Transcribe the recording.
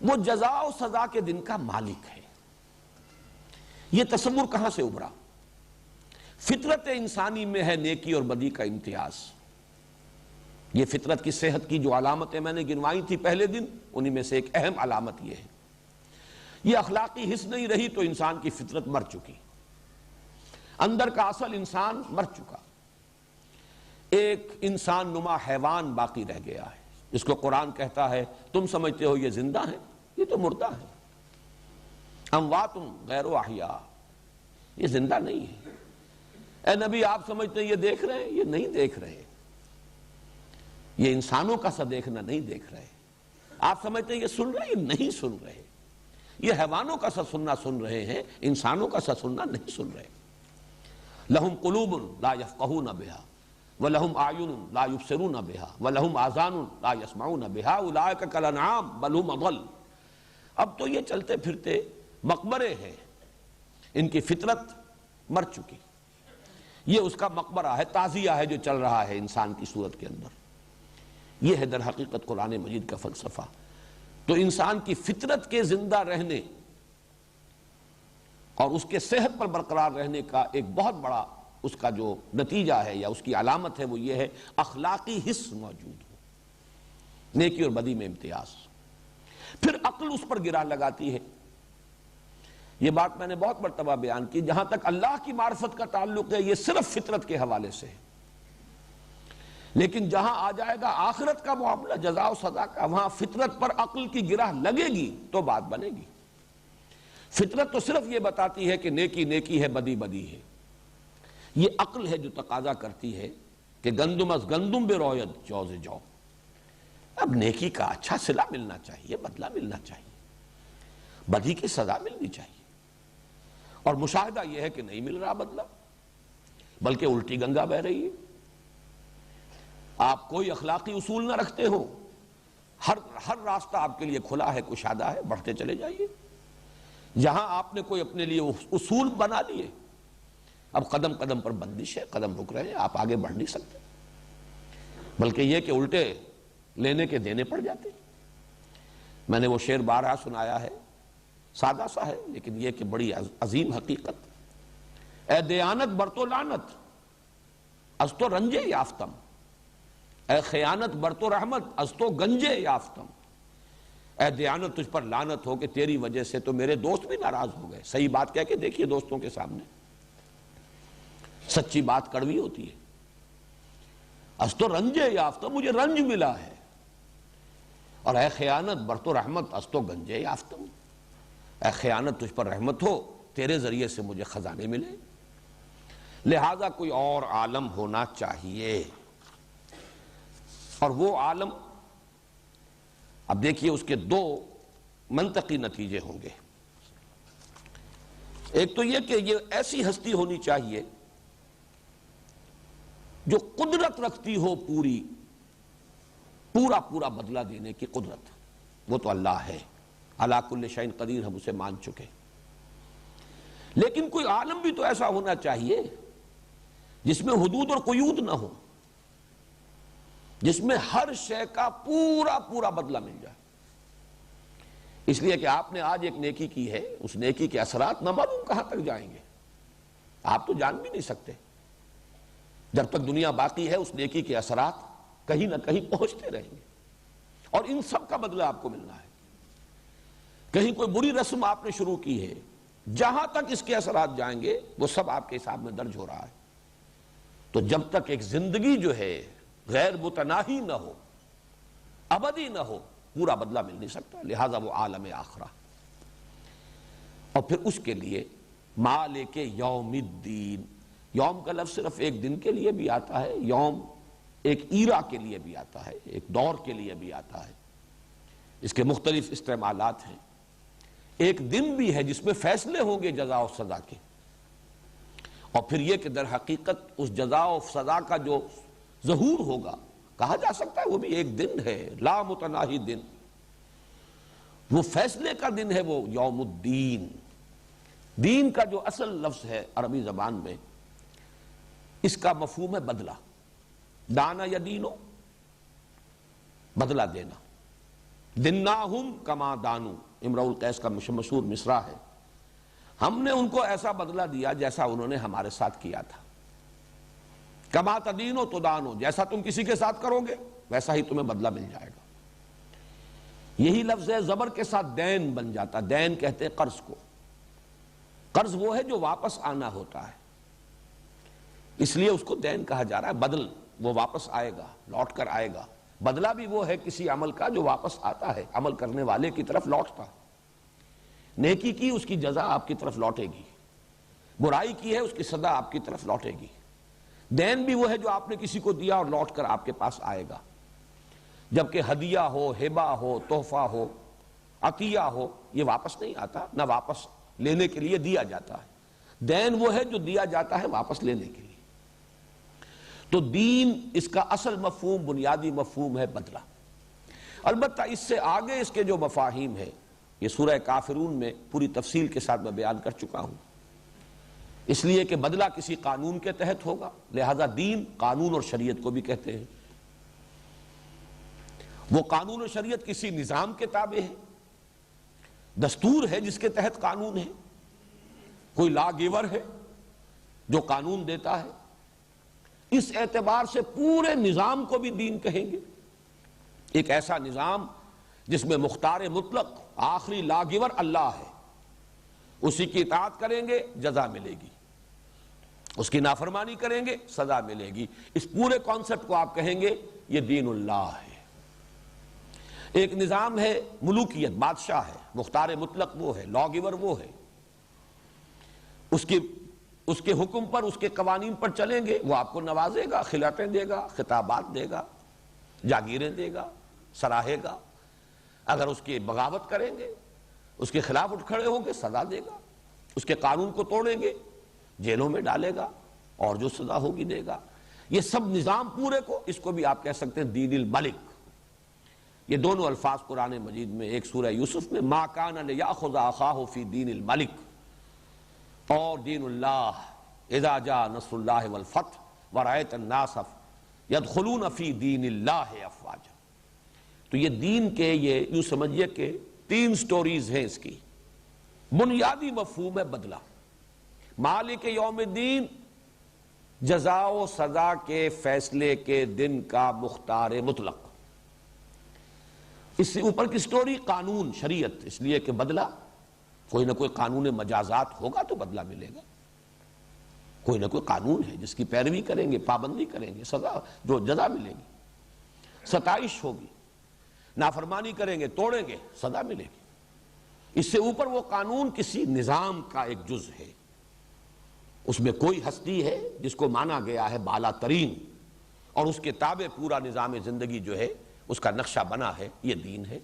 وہ جزا و سزا کے دن کا مالک ہے۔ یہ تصور کہاں سے ابھرا؟ فطرت انسانی میں ہے نیکی اور بدی کا امتیاز۔ یہ فطرت کی صحت کی جو علامتیں میں نے گنوائی تھی پہلے دن، انہی میں سے ایک اہم علامت یہ ہے۔ یہ اخلاقی حس نہیں رہی تو انسان کی فطرت مر چکی، اندر کا اصل انسان مر چکا، ایک انسان نما حیوان باقی رہ گیا ہے، جس کو قرآن کہتا ہے تم سمجھتے ہو یہ زندہ ہے، یہ تو مردہ ہے۔ اموات غیر احیاء، یہ زندہ نہیں ہے۔ اے نبی آپ سمجھتے ہیں یہ دیکھ رہے ہیں، یہ نہیں دیکھ رہے، یہ انسانوں کا سا دیکھنا نہیں دیکھ رہے۔ آپ سمجھتے ہیں یہ سن رہے ہیں، یہ نہیں سن رہے، یہ حیوانوں کا سا سننا سن رہے ہیں، انسانوں کا سا سننا نہیں سن رہے۔ لہم قلوب لا یفقہون بہا وَلَهُمْ أَعْيُنٌ لَا يُبْصِرُونَ بِهَا وَلَهُمْ آذَانٌ لَا يَسْمَعُونَ بِهَا أُولَٰئِكَ كَالْأَنْعَامِ بَلْ هُمْ أَضَلُّ۔ اب تو یہ چلتے پھرتے مقبرے ہیں، ان کی فطرت مر چکی، یہ اس کا مقبرہ ہے، تعزیہ ہے جو چل رہا ہے انسان کی صورت کے اندر۔ یہ ہے در حقیقت قرآن مجید کا فلسفہ۔ تو انسان کی فطرت کے زندہ رہنے اور اس کے صحت پر برقرار رہنے کا ایک بہت بڑا اس کا جو نتیجہ ہے یا اس کی علامت ہے وہ یہ ہے اخلاقی حس موجود ہو، نیکی اور بدی میں امتیاز۔ پھر عقل اس پر گرا لگاتی ہے۔ یہ بات میں نے بہت مرتبہ بیان کی، جہاں تک اللہ کی معرفت کا تعلق ہے یہ صرف فطرت کے حوالے سے ہے، لیکن جہاں آ جائے گا آخرت کا معاملہ جزا و سزا کا، وہاں فطرت پر عقل کی گرہ لگے گی تو بات بنے گی۔ فطرت تو صرف یہ بتاتی ہے کہ نیکی نیکی ہے، بدی بدی ہے۔ یہ عقل ہے جو تقاضا کرتی ہے کہ گندم از گندم بروید جوز جو، اب نیکی کا اچھا صلہ ملنا چاہیے، بدلہ ملنا چاہیے، بدی کی سزا ملنی چاہیے، اور مشاہدہ یہ ہے کہ نہیں مل رہا بدلہ، بلکہ الٹی گنگا بہ رہی ہے۔ آپ کوئی اخلاقی اصول نہ رکھتے ہو، ہر راستہ آپ کے لیے کھلا ہے، کشادہ ہے، بڑھتے چلے جائیے۔ جہاں آپ نے کوئی اپنے لیے اصول بنا لیے، اب قدم قدم پر بندش ہے، قدم رک رہے ہیں، آپ آگے بڑھ نہیں سکتے، بلکہ یہ کہ الٹے لینے کے دینے پڑ جاتے۔ میں نے وہ شعر بارہا سنایا ہے، سادہ سا ہے لیکن یہ کہ بڑی عظیم حقیقت۔ اے دیانت بر تو لعنت از تو رنجے یافتم، اے خیانت بر تو رحمت از تو گنجے یافتم۔ اے دیانت تجھ پر لعنت ہو کہ تیری وجہ سے تو میرے دوست بھی ناراض ہو گئے۔ صحیح بات کہہ کے دیکھیے دوستوں کے سامنے، سچی بات کڑوی ہوتی ہے۔ از تو رنجے یافتم، مجھے رنج ملا ہے، اور اے خیانت بر تو رحمت از تو گنجے یافتم، اے خیانت تجھ پر رحمت ہو، تیرے ذریعے سے مجھے خزانے ملے۔ لہذا کوئی اور عالم ہونا چاہیے، اور وہ عالم، اب دیکھیے اس کے دو منطقی نتیجے ہوں گے۔ ایک تو یہ کہ یہ ایسی ہستی ہونی چاہیے جو قدرت رکھتی ہو پورا بدلہ دینے کی قدرت، وہ تو اللہ ہے، علی کل شیء قدیر، ہم اسے مان چکے۔ لیکن کوئی عالم بھی تو ایسا ہونا چاہیے جس میں حدود اور قیود نہ ہو، جس میں ہر شے کا پورا بدلہ مل جائے۔ اس لیے کہ آپ نے آج ایک نیکی کی ہے، اس نیکی کے اثرات نہ معلوم کہاں تک جائیں گے، آپ تو جان بھی نہیں سکتے۔ جب تک دنیا باقی ہے اس نیکی کے اثرات کہیں نہ کہیں پہنچتے رہیں گے، اور ان سب کا بدلہ آپ کو ملنا ہے۔ کہیں کوئی بری رسم آپ نے شروع کی ہے، جہاں تک اس کے اثرات جائیں گے وہ سب آپ کے حساب میں درج ہو رہا ہے۔ تو جب تک ایک زندگی جو ہے غیر متناہی نہ ہو، ابدی نہ ہو، پورا بدلہ مل نہیں سکتا۔ لہذا وہ عالم آخرہ، اور پھر اس کے لیے مالک یوم الدین، یوم کا لفظ صرف ایک دن کے لیے بھی آتا ہے، یوم ایک ایرا کے لیے بھی آتا ہے، ایک دور کے لیے بھی آتا ہے، اس کے مختلف استعمالات ہیں۔ ایک دن بھی ہے جس میں فیصلے ہوں گے جزا و سزا کے، اور پھر یہ کہ در حقیقت اس جزا و سزا کا جو ظہور ہوگا، کہا جا سکتا ہے وہ بھی ایک دن ہے، لا متناہی دن، وہ فیصلے کا دن ہے، وہ یوم الدین۔ دین کا جو اصل لفظ ہے عربی زبان میں، اس کا مفہوم ہے بدلہ، دانا یا دینو، بدلہ دینا۔ دناہم کما دانو، امرؤ القیس کا مشہور مصرع ہے، ہم نے ان کو ایسا بدلہ دیا جیسا انہوں نے ہمارے ساتھ کیا تھا۔ کما تدینو تدانو، جیسا تم کسی کے ساتھ کرو گے ویسا ہی تمہیں بدلہ مل جائے گا۔ یہی لفظ ہے زبر کے ساتھ دین بن جاتا، دین کہتے ہیں قرض کو۔ قرض وہ ہے جو واپس آنا ہوتا ہے، اس لیے اس کو دین کہا جا رہا ہے۔ بدل وہ واپس آئے گا، لوٹ کر آئے گا۔ بدلہ بھی وہ ہے کسی عمل کا جو واپس آتا ہے، عمل کرنے والے کی طرف لوٹتا ہے۔ نیکی کی اس کی جزا آپ کی طرف لوٹے گی، برائی کی ہے اس کی سزا آپ کی طرف لوٹے گی۔ دین بھی وہ ہے جو آپ نے کسی کو دیا اور لوٹ کر آپ کے پاس آئے گا، جبکہ ہدیہ ہو، ہبہ ہو، تحفہ ہو، عطیہ ہو، یہ واپس نہیں آتا، نہ واپس لینے کے لیے دیا جاتا ہے۔ دین وہ ہے جو دیا جاتا ہے واپس لینے کے لیے۔ تو دین اس کا اصل مفہوم، بنیادی مفہوم ہے بدلہ۔ البتہ اس سے آگے اس کے جو مفاہیم ہے یہ سورہ کافرون میں پوری تفصیل کے ساتھ میں بیان کر چکا ہوں، اس لیے کہ بدلہ کسی قانون کے تحت ہوگا، لہذا دین قانون اور شریعت کو بھی کہتے ہیں۔ وہ قانون و شریعت کسی نظام کے تابع ہے، دستور ہے جس کے تحت قانون ہے، کوئی لا گیور ہے جو قانون دیتا ہے۔ اس اعتبار سے پورے نظام کو بھی دین کہیں گے۔ ایک ایسا نظام جس میں مختار مطلق آخری لا گیور اللہ ہے، اسی کی اطاعت کریں گے جزا ملے گی، اس کی نافرمانی کریں گے سزا ملے گی۔ اس پورے کانسیپٹ کو آپ کہیں گے یہ دین اللہ ہے۔ ایک نظام ہے ملوکیت، بادشاہ ہے، مختار مطلق وہ ہے، لا گیور وہ ہے، اس کے حکم پر، اس کے قوانین پر چلیں گے، وہ آپ کو نوازے گا، خلعتیں دے گا، خطابات دے گا، جاگیریں دے گا، سراہے گا۔ اگر اس کی بغاوت کریں گے، اس کے خلاف اٹھ کھڑے ہوں گے، سزا دے گا۔ اس کے قانون کو توڑیں گے، جیلوں میں ڈالے گا، اور جو سزا ہوگی دے گا۔ یہ سب نظام پورے کو، اس کو بھی آپ کہہ سکتے ہیں دین الملک۔ یہ دونوں الفاظ قرآن مجید میں، ایک سورہ یوسف میں ما کان لیأخذ اخاہ فی دین الملک، اور دین اللہ اذا جاء نصر اللہ والفتح ورأیت الناس یدخلون فی دین اللہ افواجا۔ تو یہ دین کے، یہ یوں سمجھیے کہ 3 سٹوریز ہیں اس کی۔ بنیادی مفہوم ہے بدلہ، مالک یوم الدین، جزا و سزا کے فیصلے کے دن کا مختار مطلق۔ اس سے اوپر کی سٹوری قانون، شریعت، اس لیے کہ بدلہ کوئی نہ کوئی قانون مجازات ہوگا تو بدلہ ملے گا، کوئی نہ کوئی قانون ہے جس کی پیروی کریں گے، پابندی کریں گے، سزا جو جزا ملے گی، ستائش ہوگی، نافرمانی کریں گے، توڑیں گے، سزا ملے گی۔ اس سے اوپر وہ قانون کسی نظام کا ایک جز ہے، اس میں کوئی ہستی ہے جس کو مانا گیا ہے بالا ترین، اور اس کے تابع پورا نظام زندگی جو ہے اس کا نقشہ بنا ہے، یہ دین ہے۔